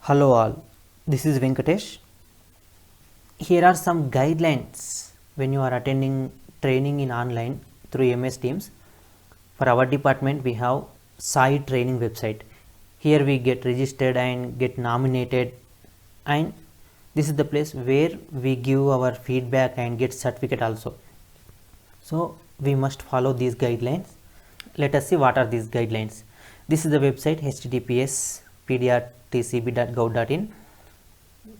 Hello all, this is Venkatesh. Here are some guidelines when you are attending training in online through MS Teams. For our department, we have Sai training website. Here we get registered and get nominated, and this is the place where we give our feedback and get certificate also. So we must follow these guidelines. Let us see what are these guidelines. This is the website https://pdrtcb.gov.in.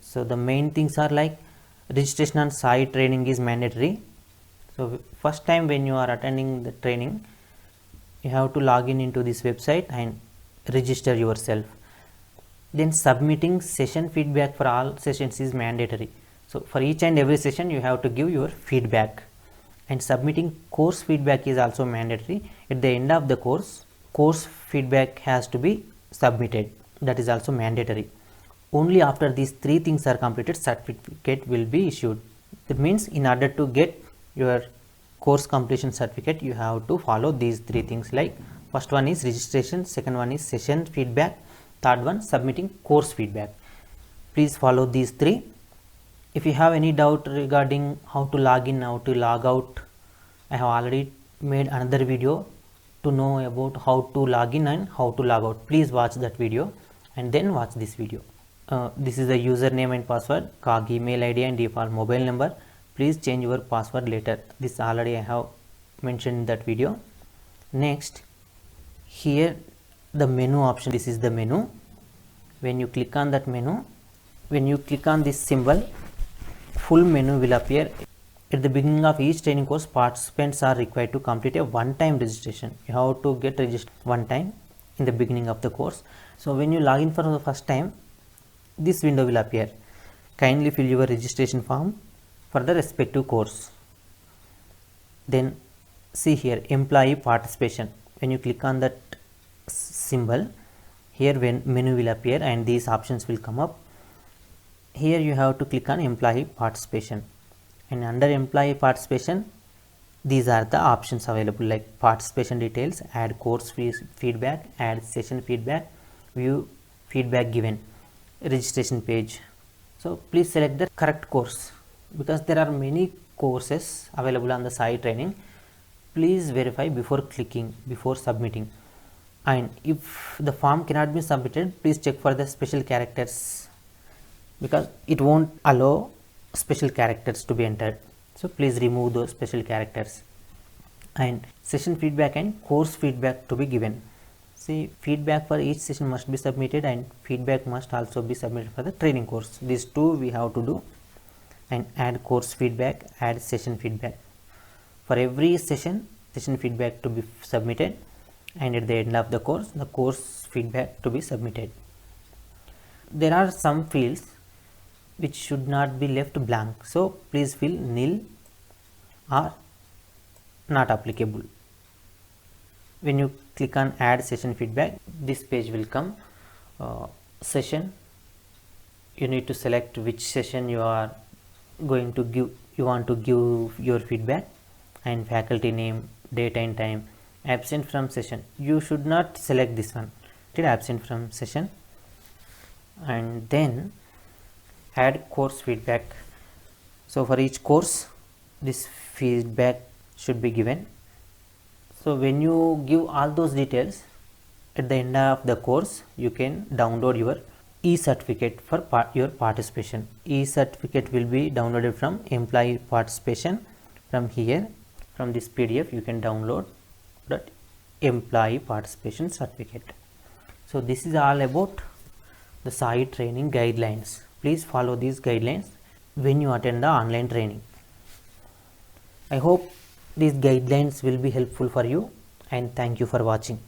So the main things are like registration on Sai training is mandatory. So first time when you are attending the training, you have to log in into this website and register yourself. Then submitting session feedback for all sessions is mandatory. So for each and every session you have to give your feedback, and submitting course feedback is also mandatory. At the end of the course feedback has to be submitted. That is also mandatory. Only after these three things are completed, certificate will be issued. That means in order to get your course completion certificate, you have to follow these three things. Like first one is registration, second one is session feedback, third one submitting course feedback. Please follow these three. If you have any doubt regarding how to log in, how to log out, I have already made another video to know about how to log in and how to log out. Please watch that video and then watch this video. This is the username and password, COG email ID and default mobile number. Please change your password later. This already I have mentioned in that video. Next, here the menu option. This is the menu. When you click on that menu, when you click on this symbol, full menu will appear. At the beginning of each training course, participants are required to complete a one-time registration. You have to get registered one time in the beginning of the course. So when you log in for the first time, this window will appear. Kindly fill your registration form for the respective course. Then see here, employee participation. When you click on that symbol, here when menu will appear and these options will come up. Here you have to click on employee participation, and under employee participation, these are the options available, like participation details, add course feedback, add session feedback, view feedback given, registration page. So please select the correct course, because there are many courses available on the Sai training. Please verify before clicking, before submitting. And if the form cannot be submitted, please check for the special characters, because it won't allow special characters to be entered. So please remove those special characters. And session feedback and course feedback to be given. See, feedback for each session must be submitted, and feedback must also be submitted for the training course. These two we have to do. And add course feedback, add session feedback. For every session feedback to be submitted, and at the end of the course feedback to be submitted. There are some fields which should not be left blank. So please fill nil or not applicable. When you click on add session feedback, this page will come. Session, you need to select which session you are going to give, you want to give your feedback, and faculty name, date and time. Absent from session, you should not select this one, absent from session. And then add course feedback. So for each course, this feedback should be given. So when you give all those details, at the end of the course, you can download your e-certificate for your participation. E-certificate will be downloaded from employee participation. From here, from this PDF, you can download that employee participation certificate. So this is all about the Sai training guidelines. Please follow these guidelines when you attend the online training. I hope these guidelines will be helpful for you, and thank you for watching.